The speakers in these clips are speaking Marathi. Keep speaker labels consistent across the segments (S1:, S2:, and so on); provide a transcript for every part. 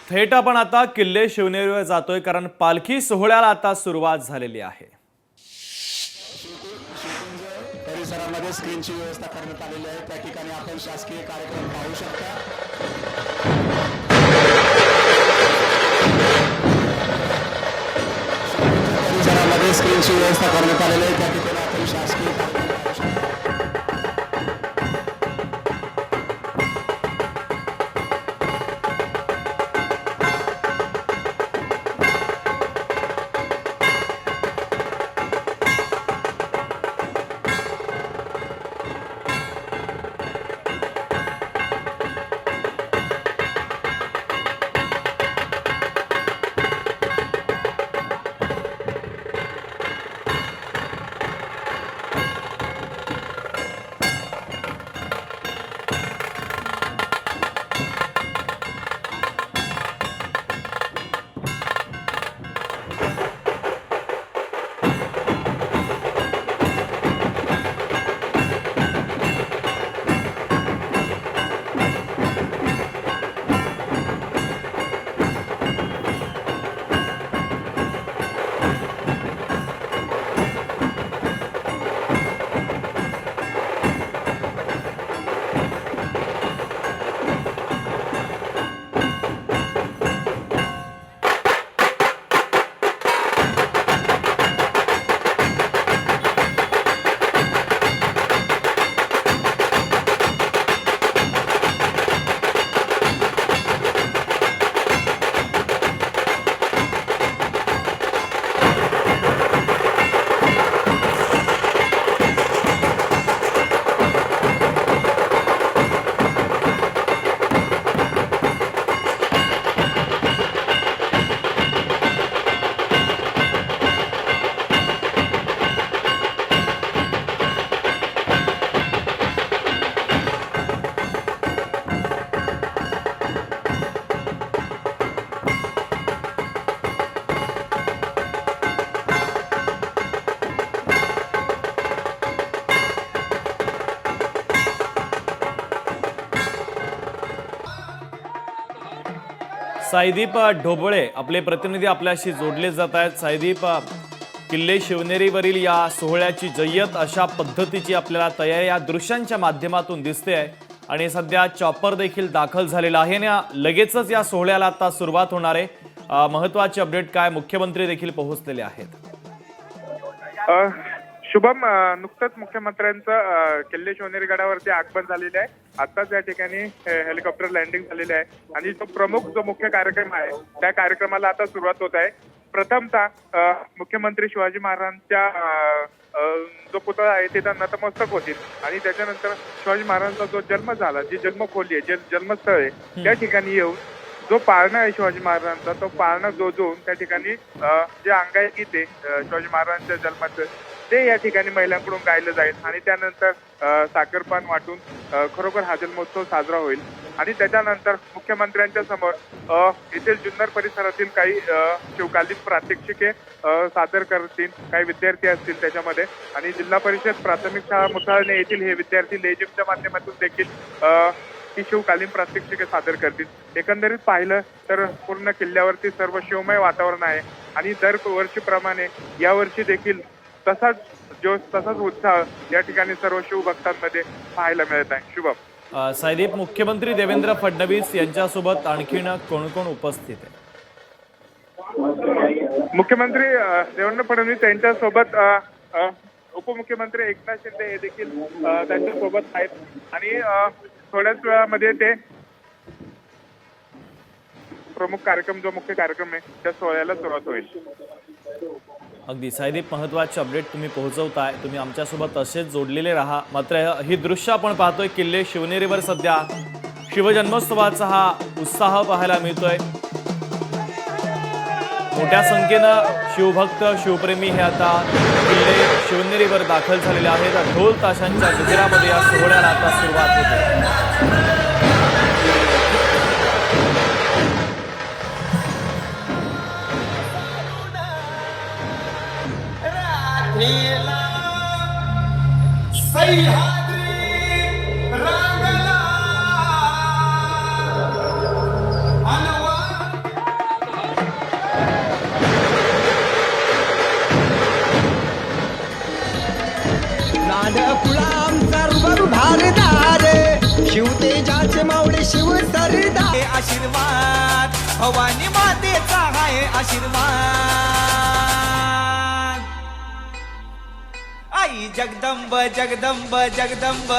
S1: थेट आपण आता किल्ले शिवनेरीवर जातोय, कारण पालखी सोहळ्याला आता सुरुवात झालेली आहे.
S2: परिसरामध्ये स्क्रीनची व्यवस्था करण्यात आलेली आहे. त्या ठिकाणी आपण शासकीय कार्यक्रम पाहू शकता. परिसरामध्ये स्क्रीनची व्यवस्था करण्यात आलेली आहे. त्या ठिकाणी आपण शासकीय कार्यक्रम पाहू शकता.
S1: साईदीप ढोबळे आपले प्रतिनिधी आपल्याशी जोडले जात आहेत. साईदीप, किल्ले शिवनेरीवरील या सोहळ्याची जय्यत अशा पद्धतीची आपल्याला तयारी या दृश्यांच्या माध्यमातून दिसते आहे आणि सध्या चॉपर देखील दाखल झालेला आहे आणि लगेचच या सोहळ्याला आता सुरुवात होणार आहे. महत्त्वाचे अपडेट काय? मुख्यमंत्री देखील पोहोचलेले आहेत.
S3: शुभम, नुकतंच मुख्यमंत्र्यांचं किल्ले शिवनेरी गडावरती आगमन झालेले आहे. आताच या ठिकाणी हेलिकॉप्टर लँडिंग झालेले आहे आणि जो मुख्य कार्यक्रम आहे त्या कार्यक्रमाला आता सुरुवात होत आहे. प्रथमतः मुख्यमंत्री शिवाजी महाराजांच्या जो पुतळा आहे तिथं नतमस्तक होतील आणि त्याच्यानंतर शिवाजी महाराजांचा जो जन्म झाला, जी जन्मखोली आहे, जे जन्मस्थळ आहे त्या ठिकाणी येऊन जो पाळणा आहे शिवाजी महाराजांचा, तो पाळणा जोजवून त्या ठिकाणी जे अंगाई आहे शिवाजी महाराजांच्या जन्माचं ते या ठिकाणी महिलांकडून गायलं जाईल आणि त्यानंतर साखरपान वाटून खरोखर हा जन्मोत्सव साजरा होईल. आणि त्याच्यानंतर मुख्यमंत्र्यांच्या समोर येथील जुन्नर परिसरातील काही शिवकालीन प्रात्यक्षिके सादर करतील. काही विद्यार्थी असतील त्याच्यामध्ये आणि जिल्हा परिषद प्राथमिक शाळा मुसाळणे येथील हे विद्यार्थी लेझिमच्या माध्यमातून देखील ही शिवकालीन प्रात्यक्षिके सादर करतील. एकंदरीत पाहिलं तर पूर्ण किल्ल्यावरती सर्व शिवमय वातावरण आहे आणि दरवर्षीप्रमाणे यावर्षी देखील तसाच उत्साह या ठिकाणी सर्व शिवभक्तांमध्ये पाहायला मिळत आहे. शुभम.
S1: साईदीप, मुख्यमंत्री देवेंद्र फडणवीस यांच्यासोबत आणखीन कोण कोण उपस्थित आहे?
S3: मुख्यमंत्री देवेंद्र फडणवीस यांच्यासोबत उपमुख्यमंत्री एकनाथ शिंदे हे देखील त्यांच्यासोबत आहेत आणि थोड्याच वेळामध्ये ते प्रमुख कार्यक्रम, जो मुख्य कार्यक्रम आहे त्या सोहळ्याला सुरुवात होईल.
S1: अगदी साईदीप, महत्त्वाचे अपडेट तुम्ही पोहोचवताय. तुम्ही आमच्यासोबत असेच जोडलेले राहा. मात्र ही दृश्य आपण पाहतोय, किल्ले शिवनेरीवर सध्या शिवजन्मोत्सवाचा हा उत्साह पाहायला मिळतोय. मोठ्या संख्येनं शिवभक्त, शिवप्रेमी हे आता किल्ले शिवनेरीवर दाखल झालेले आहेत. ढोल ताशांच्या गजरामध्ये या सोहळ्याला आता सुरुवात होते.
S4: आशीर्वाद आई जगदंब जगदंब जगदंब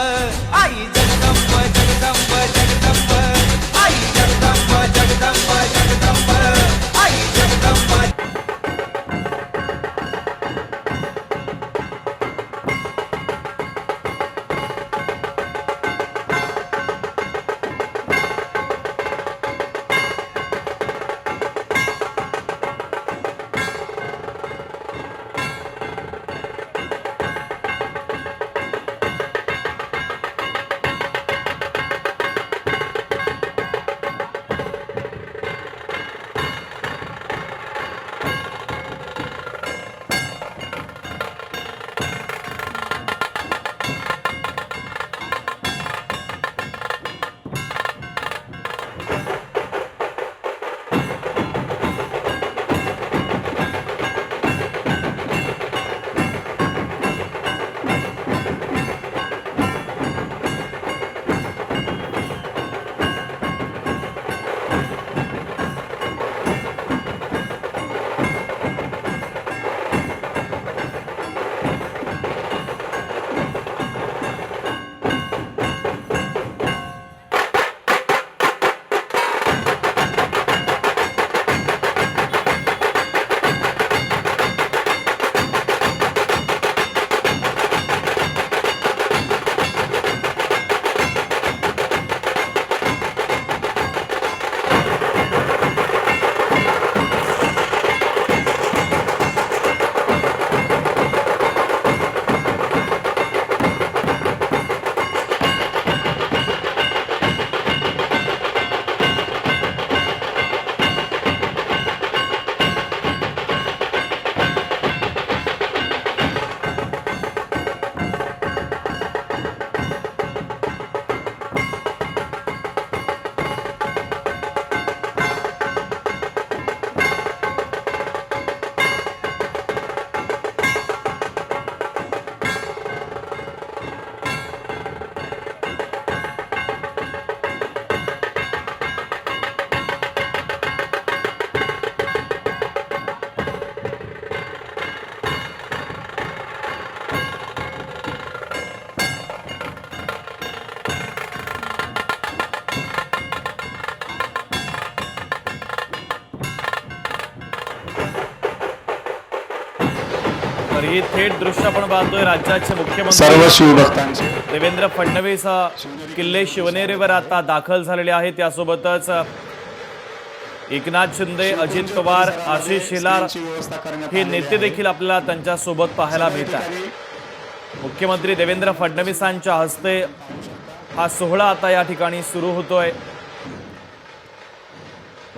S4: आई जगदंब जगदंब जगदंब आई जगदंब जगदंब जगदंब आई जगदंब
S1: तर ही थेट दृश्य आपण पाहतोय राज्याचे मुख्यमंत्री
S2: सर्व शिवभक्तांचे
S1: देवेंद्र फडणवीस किल्ले शिवनेरीवर आता दाखल झालेले आहेत. त्यासोबतच एकनाथ शिंदे, अजित पवार, आशिष शेलार हे नेते देखील आपल्याला त्यांच्या सोबत पाहायला मिळतात. मुख्यमंत्री देवेंद्र फडणवीसांच्या हस्ते हा सोहळा आता या ठिकाणी सुरू होतोय.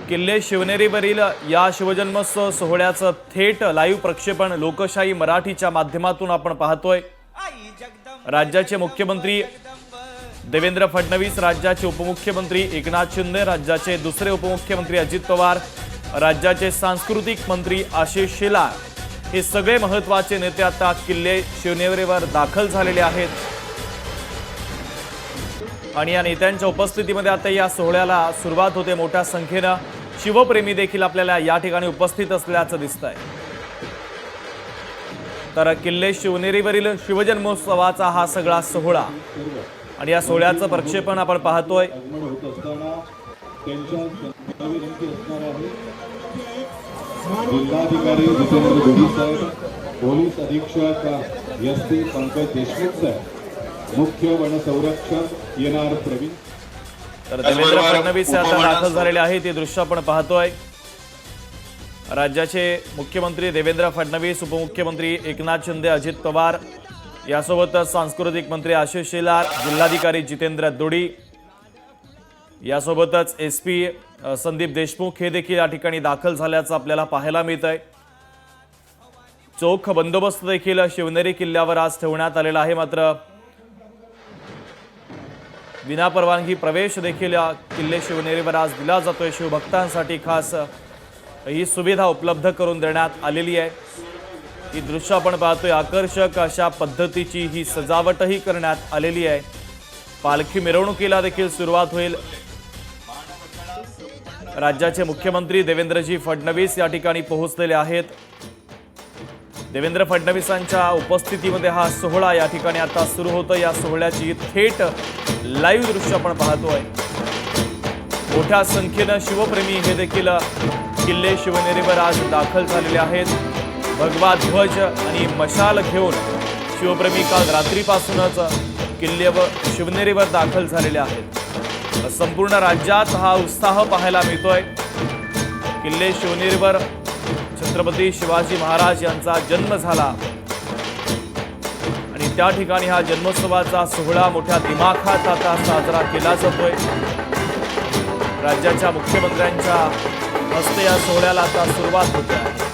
S1: किल्ले शिवनेरीवरील या शिवजन्मोत्सव सोहळ्याचं थेट लाईव्ह प्रक्षेपण लोकशाही मराठीच्या माध्यमातून आपण पाहतोय. राज्याचे मुख्यमंत्री देवेंद्र फडणवीस, राज्याचे उपमुख्यमंत्री एकनाथ शिंदे, राज्याचे दुसरे उपमुख्यमंत्री अजित पवार, राज्याचे सांस्कृतिक मंत्री आशिष शेलार हे सगळे महत्त्वाचे नेते आता किल्ले शिवनेरीवर दाखल झालेले आहेत. आणि या नेत्यांच्या उपस्थितीमध्ये आता या सोहळ्याला सुरुवात होते. मोठ्या संख्येनं शिवप्रेमी देखील आपल्याला या ठिकाणी उपस्थित असल्याचं दिसतंय. तर किल्ले शिवनेरीवरील शिवजन्मोत्सवाचा हा सगळा सोहळा आणि या सोहळ्याचं प्रक्षेपण आपण पाहतोय.
S5: जिल्हाधिकारी जितेंद्र जोशी साहेब, पोलीस अधीक्षक एस.पी. पंकज देशमुख साहेब, मुख्य वन संरक्षक एन.आर. प्रवीण.
S1: तर देवेंद्र फडणवीस आता दाखल झालेले आहेत. हे दृश्य आपण पाहतोय. राज्याचे मुख्यमंत्री देवेंद्र फडणवीस, उपमुख्यमंत्री एकनाथ शिंदे, अजित पवार यासोबतच सांस्कृतिक मंत्री आशिष शेलार, जिल्हाधिकारी जितेंद्र दोडी यासोबतच एस.पी. संदीप देशमुख हे देखील या ठिकाणी दाखल झाल्याचं आपल्याला पाहायला मिळत आहे. चोख बंदोबस्त देखील शिवनेरी किल्ल्यावर आज ठेवण्यात आलेला आहे. मात्र विनापरवानगी प्रवेश देखील या किल्ले शिवनेरीवर आज दिला जातोय. शिवभक्तांसाठी खास ही सुविधा उपलब्ध करून देण्यात आलेली आहे. ही दृश्य आपण पाहतोय. आकर्षक अशा पद्धतीची ही सजावटही करण्यात आलेली आहे. पालखी मिरवणुकीला देखील सुरुवात होईल. राज्याचे मुख्यमंत्री देवेंद्रजी फडणवीस या ठिकाणी पोहोचलेले आहेत। देवेंद्र फडणवीसांच्या उपस्थितीमध्ये हा सोहळा या ठिकाणी आता सुरू होतो। या सोहळ्याची थेट लाईव्ह दृश्य आपण पाहतोय। मोठ्या संख्येनं शिवप्रेमी हे देखील किल्ले शिवनेरीवर आज दाखल झालेले आहेत। भगवा ध्वज आणि मशाल घेऊन शिवप्रेमी काल रात्रीपासूनच किल्ले व शिवनेरीवर दाखल झालेले आहेत। संपूर्ण राज्यात हा उत्साह पाहायला मिळतोय। किल्ले शिवनेरीवर छत्रपती शिवाजी महाराज यांचा जन्म झाला आणि त्या ठिकाणी हा जन्मोत्सवाचा सोहळा मोठ्या दिमाखात आता साजरा केला जातोय। राज्याच्या मुख्यमंत्र्यांच्या हस्ते या सोहळ्याला आता सुरुवात होते आहे।